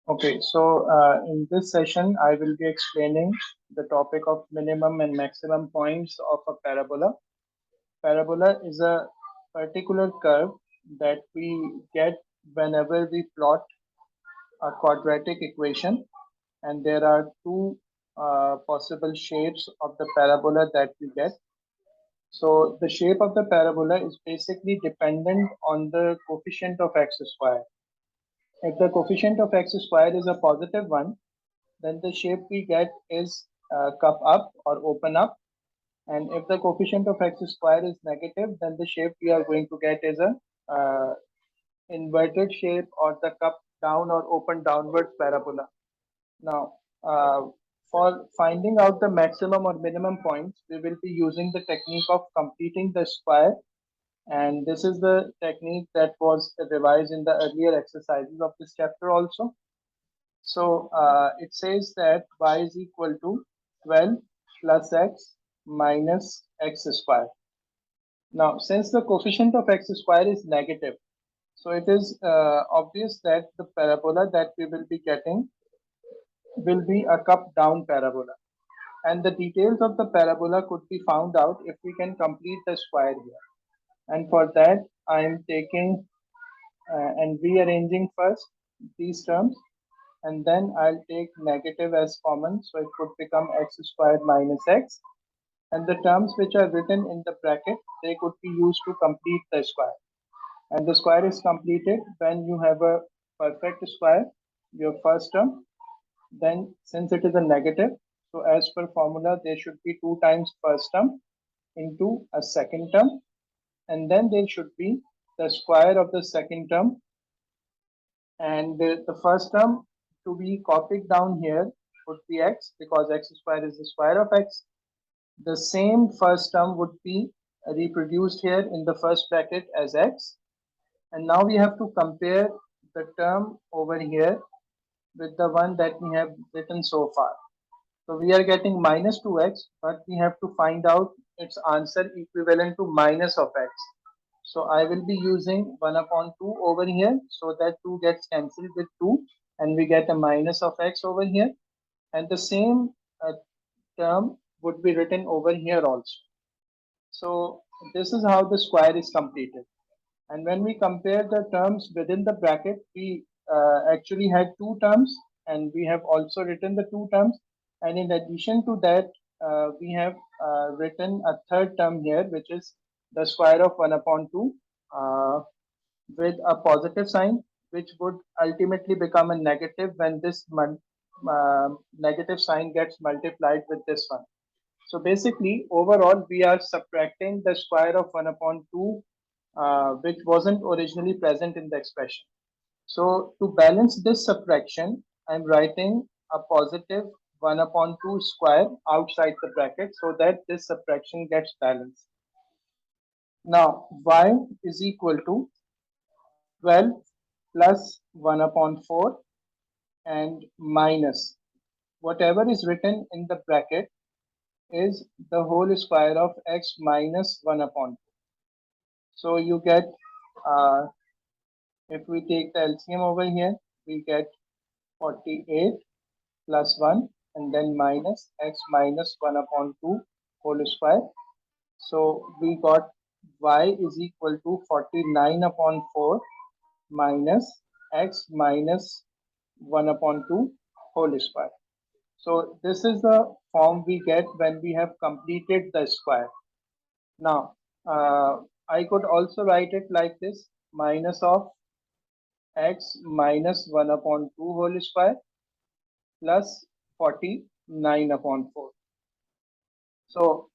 Okay, so in this session, I will be explaining the topic of minimum and maximum points of a parabola. Parabola is a particular curve that we get whenever we plot a quadratic equation, and there are two possible shapes of the parabola that we get. So the shape of the parabola is basically dependent on the coefficient of x square. If the coefficient of x square is a positive one, then the shape we get is cup up or open up. And if the coefficient of x square is negative, then the shape we are going to get is a inverted shape or the cup down or open downwards parabola. Now, for finding out the maximum or minimum points, we will be using the technique of completing the square. And this is the technique that was revised in the earlier exercises of this chapter also. So it says that y is equal to 12 plus x minus x square. Now, since the coefficient of x square is negative, so it is obvious that the parabola that we will be getting will be a cup down parabola. And the details of the parabola could be found out if we can complete the square here. And for that, I am taking and rearranging first these terms, and then I'll take negative as common, so it would become x squared minus x. And the terms which are written in the bracket, they could be used to complete the square. And the square is completed when you have a perfect square, your first term. Then, since it is a negative, so as per formula, there should be 2 times first term into a second term, and then there should be the square of the second term, and the first term to be copied down here would be x, because x square is the square of x. The same first term would be reproduced here in the first bracket as x, and now we have to compare the term over here with the one that we have written so far. So we are getting minus 2x, but we have to find out its answer equivalent to minus of x. So I will be using 1 upon 2 over here, so that 2 gets cancelled with 2, and we get a minus of x over here. And the same term would be written over here also. So this is how the square is completed. And when we compare the terms within the bracket, we actually had 2 terms, and we have also written the 2 terms. And in addition to that, we have written a third term here, which is the square of 1 upon 2 with a positive sign, which would ultimately become a negative when this negative sign gets multiplied with this one. So basically, overall, we are subtracting the square of 1 upon 2, which wasn't originally present in the expression. So to balance this subtraction, I'm writing a positive 1 upon 2 square outside the bracket so that this subtraction gets balanced. Now, y is equal to 12 plus 1 upon 4 and minus whatever is written in the bracket is the whole square of x minus 1 upon 2. So you get, if we take the LCM over here, we get 48 plus 1 and then minus x minus 1 upon 2 whole square. So we got y is equal to 49 upon 4 minus x minus 1 upon 2 whole square. So this is the form we get when we have completed the square. Now, I could also write it like this: minus of x minus 1 upon 2 whole square plus 49 upon 4. So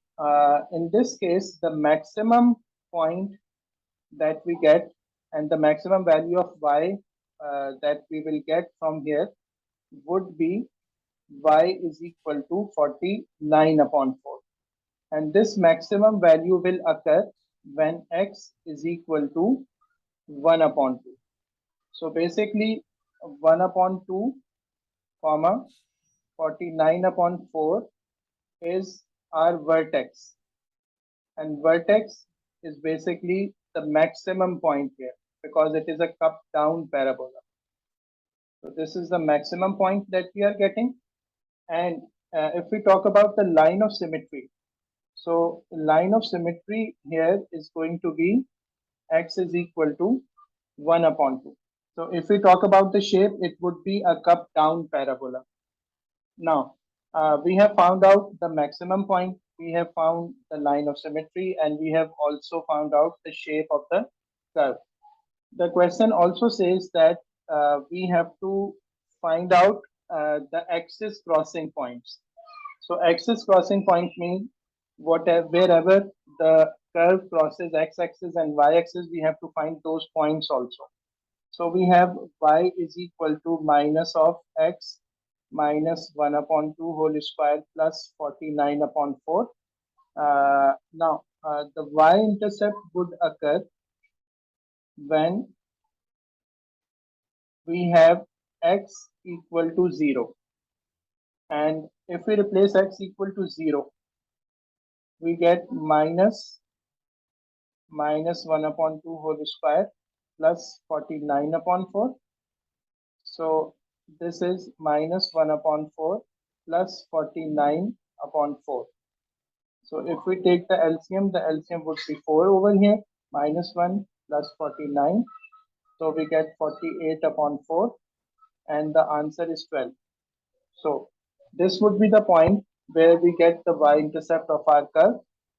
in this case, the maximum point that we get and the maximum value of y that we will get from here would be y is equal to 49 upon 4. And this maximum value will occur when x is equal to 1 upon 2. So basically 1 upon 2 comma 49 upon 4 is our vertex, and vertex is basically the maximum point here because it is a cup down parabola. So this is the maximum point that we are getting. And if we talk about the line of symmetry, so line of symmetry here is going to be x is equal to 1 upon 2. So if we talk about the shape, it would be a cup down parabola. Now, we have found out the maximum point, we have found the line of symmetry, and we have also found out the shape of the curve. The question also says that we have to find out the axis crossing points. So axis crossing point means whatever wherever the curve crosses x-axis and y-axis, we have to find those points also. So we have y is equal to minus of x minus 1 upon 2 whole square plus 49 upon 4. Now, the y-intercept would occur when we have x equal to 0. And if we replace x equal to 0, we get minus 1 upon 2 whole square plus 49 upon 4. So this is minus 1 upon 4 plus 49 upon 4. So if we take the LCM would be 4 over here, minus 1 plus 49. So we get 48 upon 4, and the answer is 12. So this would be the point where we get the y-intercept of our curve,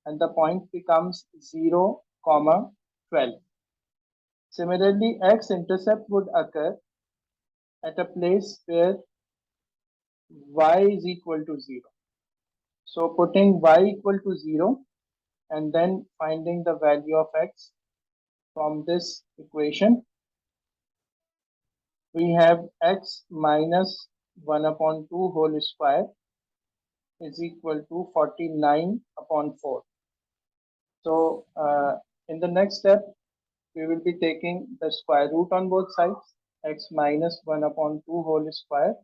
and the point becomes 0, 12. Similarly, x-intercept would occur at a place where y is equal to 0. So putting y equal to 0 and then finding the value of x from this equation, we have x minus 1 upon 2 whole square is equal to 49 upon 4. So in the next step, we will be taking the square root on both sides. X minus 1 upon 2 whole square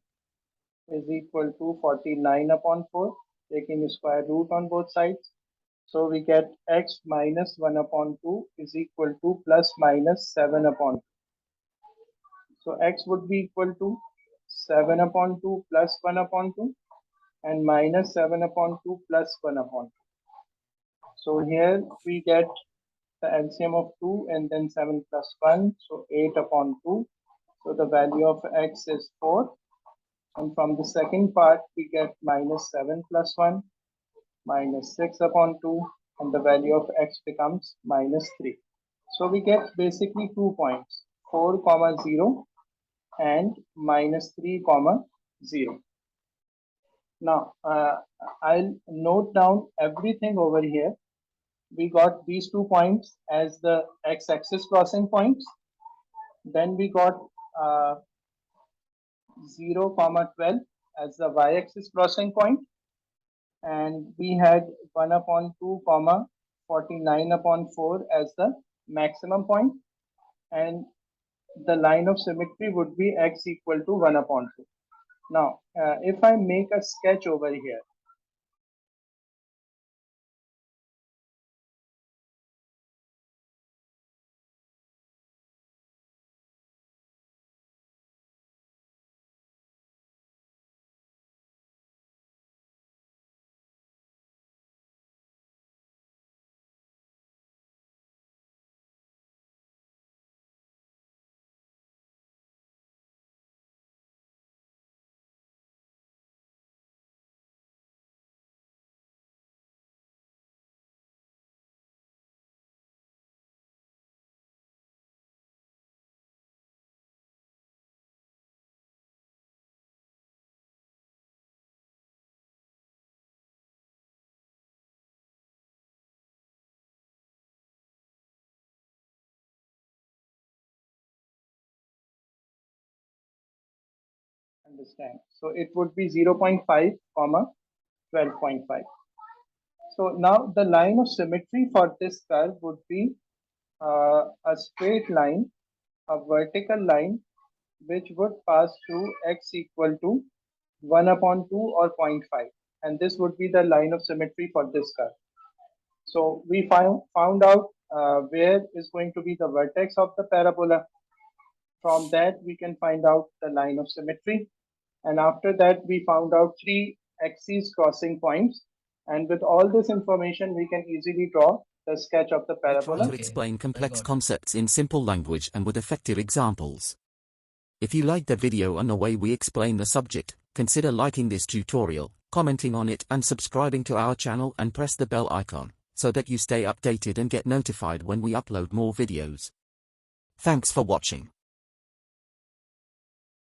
is equal to 49 upon 4, taking square root on both sides. So we get x minus 1 upon 2 is equal to plus minus 7 upon 2. So x would be equal to 7 upon 2 plus 1 upon 2 and minus 7 upon 2 plus 1 upon 2. So here we get the LCM of 2 and then 7 plus 1, so 8 upon 2. So the value of x is 4. And from the second part, we get minus 7 plus 1, minus 6 upon 2, and the value of x becomes minus 3. So we get basically 2 points, 4, 0 and minus 3, 0. Now, I'll note down everything over here. We got these 2 points as the x-axis crossing points. Then we got 0, 12 as the y-axis crossing point. And we had 1 upon 2, 49 upon 4 as the maximum point. And the line of symmetry would be x equal to 1 upon 2. Now, if I make a sketch over here, understand. So it would be 0.5, 12.5. So now the line of symmetry for this curve would be a straight line, a vertical line, which would pass through x equal to 1 upon 2 or 0.5. And this would be the line of symmetry for this curve. So we found out where is going to be the vertex of the parabola. From that, we can find out the line of symmetry. And after that, we found out three axes crossing points. And with all this information, we can easily draw the sketch of the We try parabola. to explain complex concepts in simple language and with effective examples. If you like the video and the way we explain the subject, consider liking this tutorial, commenting on it and subscribing to our channel and press the bell icon, so that you stay updated and get notified when we upload more videos. Thanks for watching.